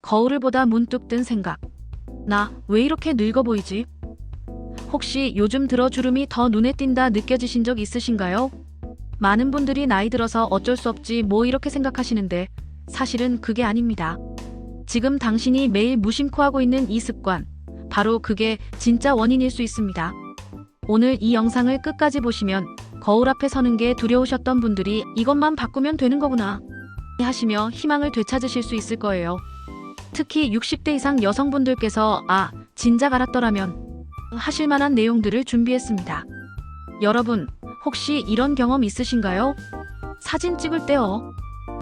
거울을 보다 문득 든 생각. 나 왜 이렇게 늙어 보이지? 혹시 요즘 들어 주름이 더 눈에 띈다 느껴지신 적 있으신가요? 많은 분들이 나이 들어서 어쩔 수 없지 뭐 이렇게 생각하시는데 사실은 그게 아닙니다. 지금 당신이 매일 무심코 하고 있는 이 습관, 바로 그게 진짜 원인일 수 있습니다. 오늘 이 영상을 끝까지 보시면 거울 앞에 서는 게 두려우셨던 분들이 이것만 바꾸면 되는 거구나 하시며 희망을 되찾으실 수 있을 거예요. 특히 60대 이상 여성분들께서 진작 알았더라면 하실 만한 내용들을 준비했습니다. 여러분, 혹시 이런 경험 있으신가요? 사진 찍을 때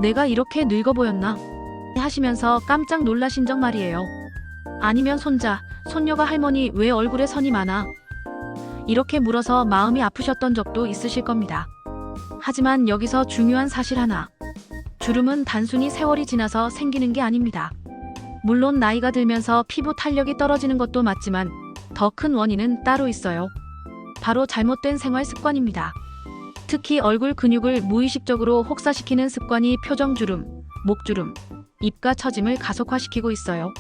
내가 이렇게 늙어 보였나? 하시면서 깜짝 놀라신 적 말이에요. 아니면 손자, 손녀가 할머니 왜 얼굴에 선이 많아? 이렇게 물어서 마음이 아프셨던 적도 있으실 겁니다. 하지만 여기서 중요한 사실 하나. 주름은 단순히 세월이 지나서 생기는 게 아닙니다. 물론 나이가 들면서 피부 탄력이 떨어지는 것도 맞지만 더 큰 원인은 따로 있어요. 바로 잘못된 생활 습관입니다. 특히 얼굴 근육을 무의식적으로 혹사시키는 습관이 표정주름, 목주름, 입가 처짐을 가속화시키고 있어요.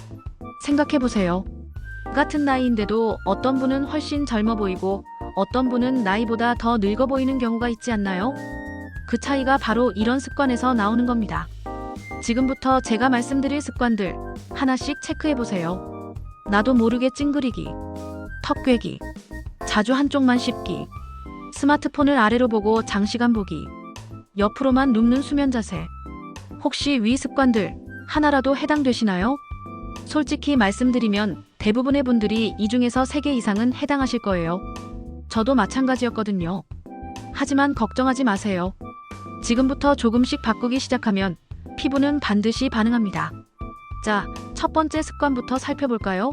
생각해보세요. 같은 나이인데도 어떤 분은 훨씬 젊어 보이고 어떤 분은 나이보다 더 늙어 보이는 경우가 있지 않나요? 그 차이가 바로 이런 습관에서 나오는 겁니다. 지금부터 제가 말씀드릴 습관들 하나씩 체크해보세요. 나도 모르게 찡그리기, 턱 꿰기, 자주 한쪽만 씹기, 스마트폰을 아래로 보고 장시간 보기, 옆으로만 눕는 수면 자세. 혹시 위 습관들 하나라도 해당되시나요? 솔직히 말씀드리면 대부분의 분들이 이 중에서 3개 이상은 해당하실 거예요. 저도 마찬가지였거든요. 하지만 걱정하지 마세요. 지금부터 조금씩 바꾸기 시작하면 피부는 반드시 반응합니다. 자, 첫 번째 습관부터 살펴볼까요?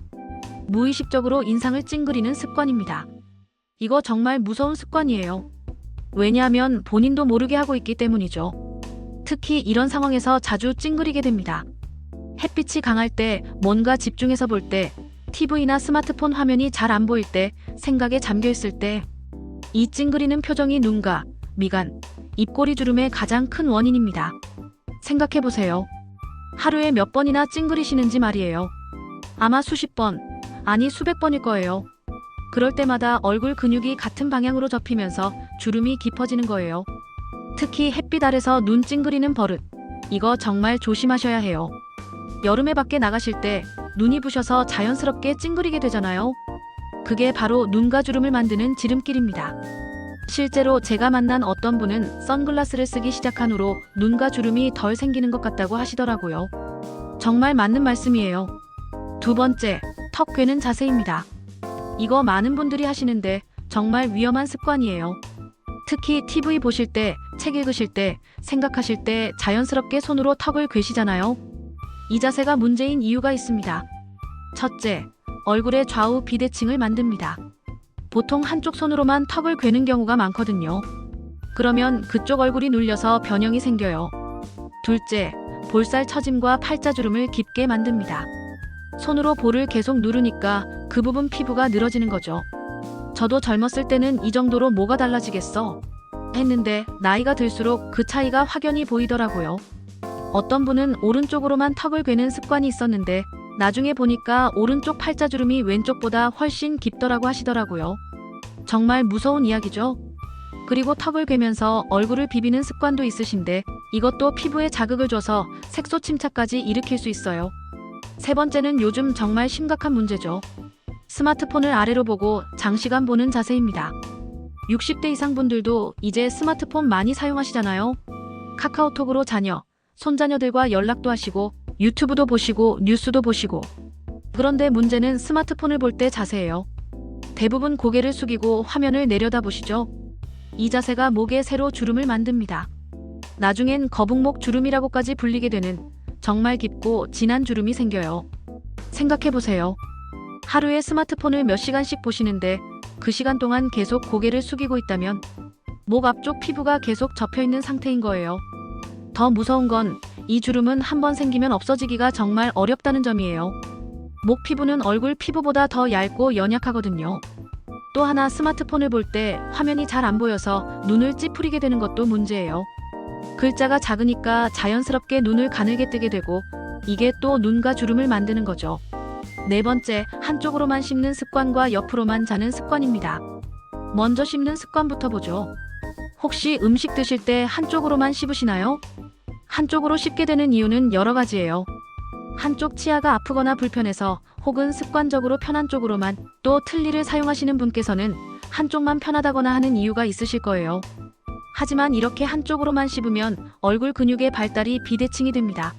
무의식적으로 인상을 찡그리는 습관입니다. 이거 정말 무서운 습관이에요. 왜냐하면 본인도 모르게 하고 있기 때문이죠. 특히 이런 상황에서 자주 찡그리게 됩니다. 햇빛이 강할 때, 뭔가 집중해서 볼 때, TV나 스마트폰 화면이 잘 안 보일 때, 생각에 잠겨 있을 때, 이 찡그리는 표정이 눈가, 미간, 입꼬리 주름의 가장 큰 원인입니다. 생각해보세요. 하루에 몇 번이나 찡그리시는지 말이에요. 아마 수십 번, 아니 수백 번일 거예요. 그럴 때마다 얼굴 근육이 같은 방향으로 접히면서 주름이 깊어지는 거예요. 특히 햇빛 아래서 눈 찡그리는 버릇, 이거 정말 조심하셔야 해요. 여름에 밖에 나가실 때 눈이 부셔서 자연스럽게 찡그리게 되잖아요. 그게 바로 눈가 주름을 만드는 지름길입니다. 실제로 제가 만난 어떤 분은 선글라스를 쓰기 시작한 후로 눈가 주름이 덜 생기는 것 같다고 하시더라고요. 정말 맞는 말씀이에요. 두 번째, 턱 꿰는 자세입니다. 이거 많은 분들이 하시는데 정말 위험한 습관이에요. 특히 TV 보실 때, 책 읽으실 때, 생각하실 때 자연스럽게 손으로 턱을 꿰시잖아요. 이 자세가 문제인 이유가 있습니다. 첫째, 얼굴의 좌우 비대칭을 만듭니다. 보통 한쪽 손으로만 턱을 꿰는 경우가 많거든요. 그러면 그쪽 얼굴이 눌려서 변형이 생겨요. 둘째, 볼살 처짐과 팔자주름을 깊게 만듭니다. 손으로 볼을 계속 누르니까 그 부분 피부가 늘어지는 거죠. 저도 젊었을 때는 이 정도로 뭐가 달라지겠어? 했는데 나이가 들수록 그 차이가 확연히 보이더라고요. 어떤 분은 오른쪽으로만 턱을 꿰는 습관이 있었는데 나중에 보니까 오른쪽 팔자주름이 왼쪽보다 훨씬 깊더라고 하시더라고요. 정말 무서운 이야기죠? 그리고 턱을 꿰면서 얼굴을 비비는 습관도 있으신데 이것도 피부에 자극을 줘서 색소 침착까지 일으킬 수 있어요. 세 번째는 요즘 정말 심각한 문제죠. 스마트폰을 아래로 보고 장시간 보는 자세입니다. 60대 이상 분들도 이제 스마트폰 많이 사용하시잖아요. 카카오톡으로 자녀, 손자녀들과 연락도 하시고 유튜브도 보시고 뉴스도 보시고. 그런데 문제는 스마트폰을 볼 때 자세예요. 대부분 고개를 숙이고 화면을 내려다보시죠. 이 자세가 목에 새로 주름을 만듭니다. 나중엔 거북목 주름이라고까지 불리게 되는 정말 깊고 진한 주름이 생겨요. 생각해보세요. 하루에 스마트폰을 몇 시간씩 보시는데 그 시간 동안 계속 고개를 숙이고 있다면 목 앞쪽 피부가 계속 접혀있는 상태인 거예요. 더 무서운 건 이 주름은 한번 생기면 없어지기가 정말 어렵다는 점이에요. 목 피부는 얼굴 피부보다 더 얇고 연약하거든요. 또 하나 스마트폰을 볼 때 화면이 잘 안 보여서 눈을 찌푸리게 되는 것도 문제예요. 글자가 작으니까 자연스럽게 눈을 가늘게 뜨게 되고 이게 또 눈가 주름을 만드는 거죠. 네 번째, 한쪽으로만 씹는 습관과 옆으로만 자는 습관입니다. 먼저 씹는 습관부터 보죠. 혹시 음식 드실 때 한쪽으로만 씹으시나요? 한쪽으로 씹게 되는 이유는 여러 가지예요. 한쪽 치아가 아프거나 불편해서, 혹은 습관적으로 편한 쪽으로만, 또 틀니를 사용하시는 분께서는 한쪽만 편하다거나 하는 이유가 있으실 거예요. 하지만 이렇게 한쪽으로만 씹으면 얼굴 근육의 발달이 비대칭이 됩니다.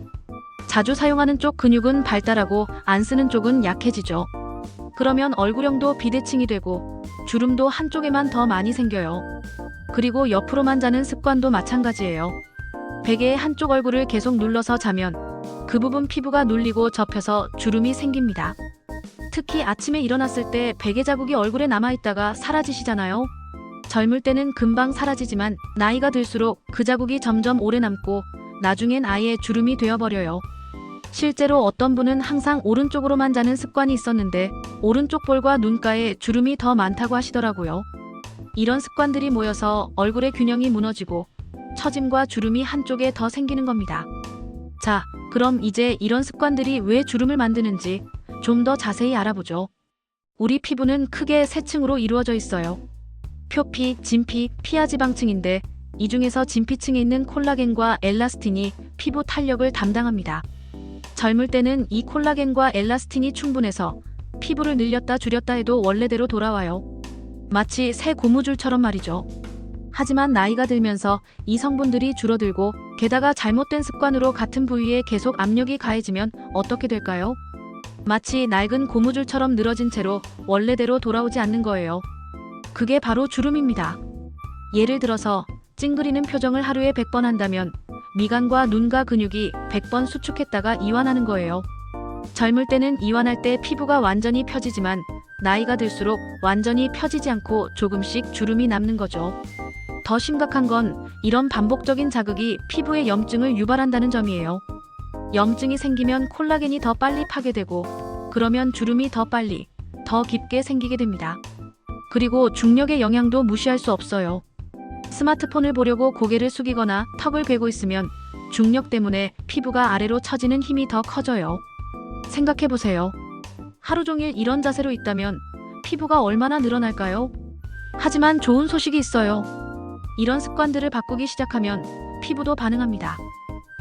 자주 사용하는 쪽 근육은 발달하고 안 쓰는 쪽은 약해지죠. 그러면 얼굴형도 비대칭이 되고 주름도 한쪽에만 더 많이 생겨요. 그리고 옆으로만 자는 습관도 마찬가지예요. 베개의 한쪽 얼굴을 계속 눌러서 자면 그 부분 피부가 눌리고 접혀서 주름이 생깁니다. 특히 아침에 일어났을 때 베개 자국이 얼굴에 남아있다가 사라지시잖아요. 젊을 때는 금방 사라지지만 나이가 들수록 그 자국이 점점 오래 남고 나중엔 아예 주름이 되어버려요. 실제로 어떤 분은 항상 오른쪽으로만 자는 습관이 있었는데 오른쪽 볼과 눈가에 주름이 더 많다고 하시더라고요. 이런 습관들이 모여서 얼굴의 균형이 무너지고 처짐과 주름이 한쪽에 더 생기는 겁니다. 자, 그럼 이제 이런 습관들이 왜 주름을 만드는지 좀 더 자세히 알아보죠. 우리 피부는 크게 세 층으로 이루어져 있어요. 표피, 진피, 피하지방층인데 이 중에서 진피층에 있는 콜라겐과 엘라스틴이 피부 탄력을 담당합니다. 젊을 때는 이 콜라겐과 엘라스틴이 충분해서 피부를 늘렸다 줄였다 해도 원래대로 돌아와요. 마치 새 고무줄처럼 말이죠. 하지만 나이가 들면서 이 성분들이 줄어들고 게다가 잘못된 습관으로 같은 부위에 계속 압력이 가해지면 어떻게 될까요? 마치 낡은 고무줄처럼 늘어진 채로 원래대로 돌아오지 않는 거예요. 그게 바로 주름입니다. 예를 들어서 찡그리는 표정을 하루에 100번 한다면 미간과 눈가 근육이 100번 수축했다가 이완하는 거예요. 젊을 때는 이완할 때 피부가 완전히 펴지지만 나이가 들수록 완전히 펴지지 않고 조금씩 주름이 남는 거죠. 더 심각한 건 이런 반복적인 자극이 피부에 염증을 유발한다는 점이에요. 염증이 생기면 콜라겐이 더 빨리 파괴되고 그러면 주름이 더 빨리, 더 깊게 생기게 됩니다. 그리고 중력의 영향도 무시할 수 없어요. 스마트폰을 보려고 고개를 숙이거나 턱을 괴고 있으면 중력 때문에 피부가 아래로 처지는 힘이 더 커져요. 생각해보세요. 하루 종일 이런 자세로 있다면 피부가 얼마나 늘어날까요? 하지만 좋은 소식이 있어요. 이런 습관들을 바꾸기 시작하면 피부도 반응합니다.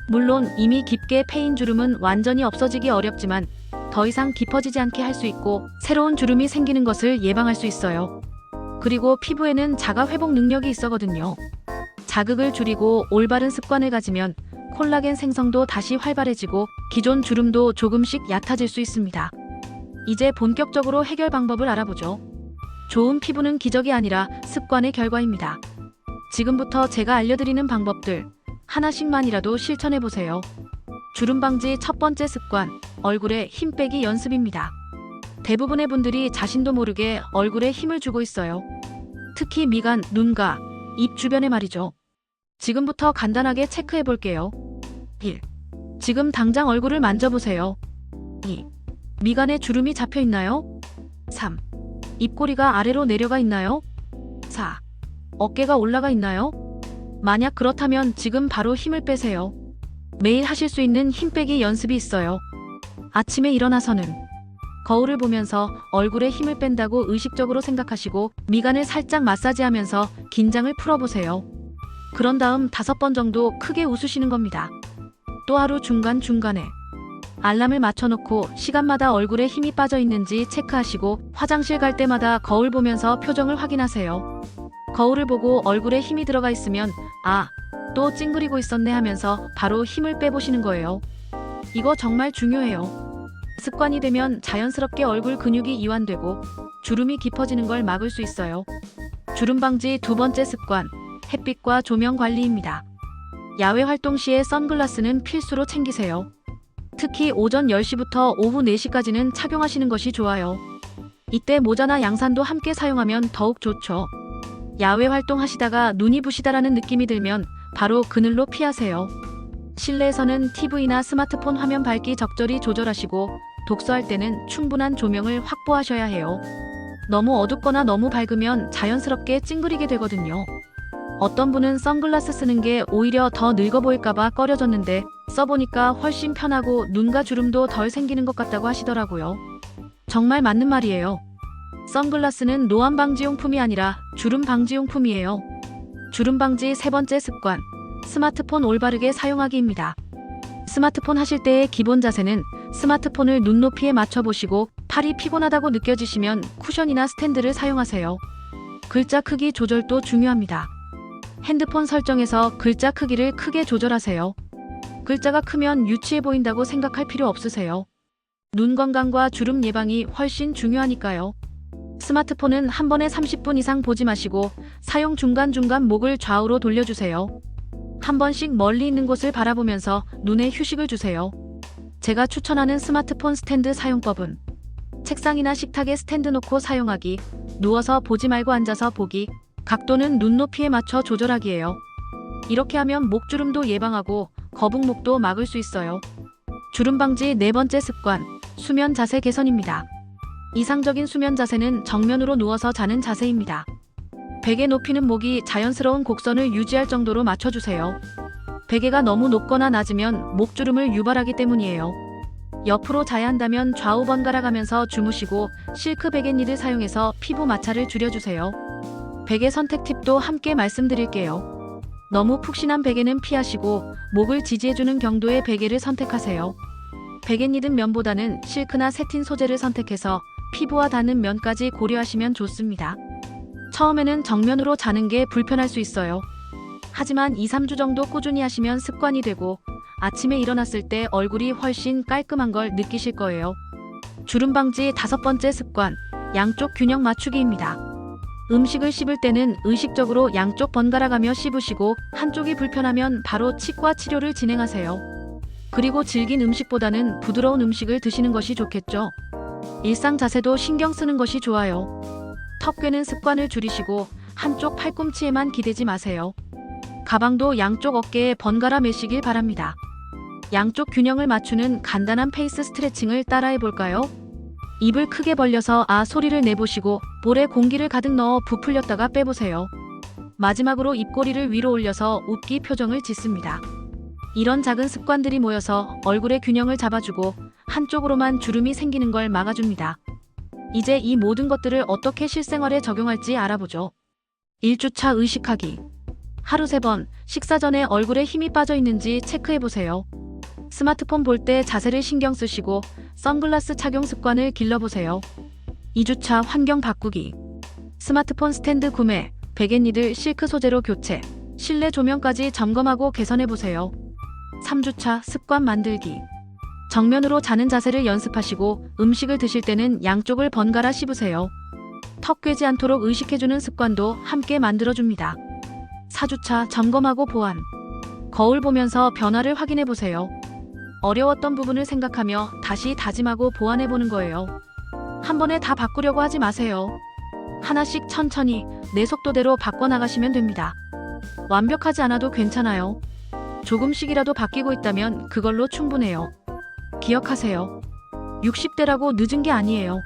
물론 이미 깊게 패인 주름은 완전히 없어지기 어렵지만 더 이상 깊어지지 않게 할 수 있고 새로운 주름이 생기는 것을 예방할 수 있어요. 그리고 피부에는 자가 회복 능력이 있어거든요. 자극을 줄이고 올바른 습관을 가지면 콜라겐 생성도 다시 활발해지고 기존 주름도 조금씩 얕아질 수 있습니다. 이제 본격적으로 해결 방법을 알아보죠. 좋은 피부는 기적이 아니라 습관의 결과입니다. 지금부터 제가 알려드리는 방법들 하나씩만이라도 실천해보세요. 주름 방지 첫 번째 습관, 얼굴에 힘 빼기 연습입니다. 대부분의 분들이 자신도 모르게 얼굴에 힘을 주고 있어요. 특히 미간, 눈가, 입 주변에 말이죠. 지금부터 간단하게 체크해 볼게요. 1. 지금 당장 얼굴을 만져보세요. 2. 미간에 주름이 잡혀 있나요? 3. 입꼬리가 아래로 내려가 있나요? 4. 어깨가 올라가 있나요? 만약 그렇다면 지금 바로 힘을 빼세요. 매일 하실 수 있는 힘 빼기 연습이 있어요. 아침에 일어나서는 거울을 보면서 얼굴에 힘을 뺀다고 의식적으로 생각하시고 미간을 살짝 마사지하면서 긴장을 풀어보세요. 그런 다음 5번 정도 크게 웃으시는 겁니다. 또 하루 중간중간에 알람을 맞춰놓고 시간마다 얼굴에 힘이 빠져 있는지 체크하시고 화장실 갈 때마다 거울 보면서 표정을 확인하세요. 거울을 보고 얼굴에 힘이 들어가 있으면 또 찡그리고 있었네 하면서 바로 힘을 빼보시는 거예요. 이거 정말 중요해요. 습관이 되면 자연스럽게 얼굴 근육이 이완되고 주름이 깊어지는 걸 막을 수 있어요. 주름 방지 두 번째 습관, 햇빛과 조명 관리입니다. 야외 활동 시에 선글라스는 필수로 챙기세요. 특히 오전 10시부터 오후 4시까지는 착용하시는 것이 좋아요. 이때 모자나 양산도 함께 사용하면 더욱 좋죠. 야외 활동하시다가 눈이 부시다라는 느낌이 들면 바로 그늘로 피하세요. 실내에서는 TV나 스마트폰 화면 밝기 적절히 조절하시고 독서할 때는 충분한 조명을 확보하셔야 해요. 너무 어둡거나 너무 밝으면 자연스럽게 찡그리게 되거든요. 어떤 분은 선글라스 쓰는 게 오히려 더 늙어 보일까봐 꺼려졌는데 써보니까 훨씬 편하고 눈가 주름도 덜 생기는 것 같다고 하시더라고요. 정말 맞는 말이에요. 선글라스는 노안 방지용품이 아니라 주름 방지용품이에요. 주름 방지 세 번째 습관, 스마트폰 올바르게 사용하기입니다. 스마트폰 하실 때의 기본 자세는 스마트폰을 눈높이에 맞춰보시고 팔이 피곤하다고 느껴지시면 쿠션이나 스탠드를 사용하세요. 글자 크기 조절도 중요합니다. 핸드폰 설정에서 글자 크기를 크게 조절하세요. 글자가 크면 유치해 보인다고 생각할 필요 없으세요. 눈 건강과 주름 예방이 훨씬 중요하니까요. 스마트폰은 한 번에 30분 이상 보지 마시고 사용 중간중간 목을 좌우로 돌려주세요. 한 번씩 멀리 있는 곳을 바라보면서 눈에 휴식을 주세요. 제가 추천하는 스마트폰 스탠드 사용법은 책상이나 식탁에 스탠드 놓고 사용하기, 누워서 보지 말고 앉아서 보기, 각도는 눈높이에 맞춰 조절하기예요. 이렇게 하면 목주름도 예방하고 거북목도 막을 수 있어요. 주름 방지 네 번째 습관, 수면 자세 개선입니다. 이상적인 수면 자세는 정면으로 누워서 자는 자세입니다. 베개 높이는 목이 자연스러운 곡선을 유지할 정도로 맞춰주세요. 베개가 너무 높거나 낮으면 목주름을 유발하기 때문이에요. 옆으로 자야 한다면 좌우 번갈아 가면서 주무시고 실크 베갯니를 사용해서 피부 마찰을 줄여주세요. 베개 선택 팁도 함께 말씀드릴게요. 너무 푹신한 베개는 피하시고 목을 지지해주는 경도의 베개를 선택하세요. 베갯니든 면보다는 실크나 세틴 소재를 선택해서 피부와 닿는 면까지 고려하시면 좋습니다. 처음에는 정면으로 자는 게 불편할 수 있어요. 하지만 2-3주 정도 꾸준히 하시면 습관이 되고 아침에 일어났을 때 얼굴이 훨씬 깔끔한 걸 느끼실 거예요. 주름 방지 다섯 번째 습관, 양쪽 균형 맞추기입니다. 음식을 씹을 때는 의식적으로 양쪽 번갈아 가며 씹으시고 한쪽이 불편하면 바로 치과 치료를 진행하세요. 그리고 질긴 음식보다는 부드러운 음식을 드시는 것이 좋겠죠. 일상 자세도 신경 쓰는 것이 좋아요. 턱꿰는 습관을 줄이시고 한쪽 팔꿈치에만 기대지 마세요. 가방도 양쪽 어깨에 번갈아 매시길 바랍니다. 양쪽 균형을 맞추는 간단한 페이스 스트레칭을 따라해 볼까요? 입을 크게 벌려서 아 소리를 내보시고 볼에 공기를 가득 넣어 부풀렸다가 빼보세요. 마지막으로 입꼬리를 위로 올려서 웃기 표정을 짓습니다. 이런 작은 습관들이 모여서 얼굴의 균형을 잡아주고 한쪽으로만 주름이 생기는 걸 막아줍니다. 이제 이 모든 것들을 어떻게 실생활에 적용할지 알아보죠. 1주차 의식하기. 하루 3번, 식사 전에 얼굴에 힘이 빠져 있는지 체크해보세요. 스마트폰 볼 때 자세를 신경 쓰시고 선글라스 착용 습관을 길러보세요. 2주차 환경 바꾸기. 스마트폰 스탠드 구매, 베갯니들 실크 소재로 교체, 실내 조명까지 점검하고 개선해보세요. 3주차 습관 만들기. 정면으로 자는 자세를 연습하시고 음식을 드실 때는 양쪽을 번갈아 씹으세요. 턱 꿰지 않도록 의식해주는 습관도 함께 만들어줍니다. 4주차 점검하고 보완. 거울 보면서 변화를 확인해보세요. 어려웠던 부분을 생각하며 다시 다짐하고 보완해보는 거예요. 한 번에 다 바꾸려고 하지 마세요. 하나씩 천천히 내 속도대로 바꿔나가시면 됩니다. 완벽하지 않아도 괜찮아요. 조금씩이라도 바뀌고 있다면 그걸로 충분해요. 기억하세요. 60대라고 늦은 게 아니에요.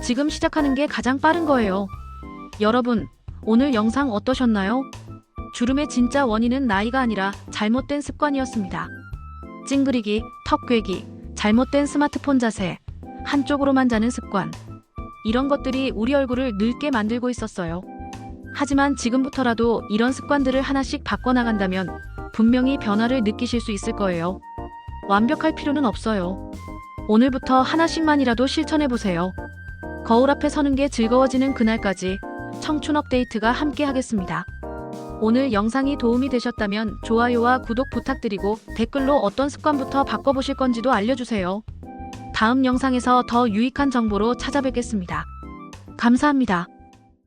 지금 시작하는 게 가장 빠른 거예요. 여러분, 오늘 영상 어떠셨나요? 주름의 진짜 원인은 나이가 아니라 잘못된 습관이었습니다. 찡그리기, 턱 꿰기, 잘못된 스마트폰 자세, 한쪽으로만 자는 습관. 이런 것들이 우리 얼굴을 늙게 만들고 있었어요. 하지만 지금부터라도 이런 습관들을 하나씩 바꿔나간다면 분명히 변화를 느끼실 수 있을 거예요. 완벽할 필요는 없어요. 오늘부터 하나씩만이라도 실천해보세요. 거울 앞에 서는 게 즐거워지는 그날까지 청춘 업데이트가 함께 하겠습니다. 오늘 영상이 도움이 되셨다면 좋아요와 구독 부탁드리고 댓글로 어떤 습관부터 바꿔보실 건지도 알려주세요. 다음 영상에서 더 유익한 정보로 찾아뵙겠습니다. 감사합니다.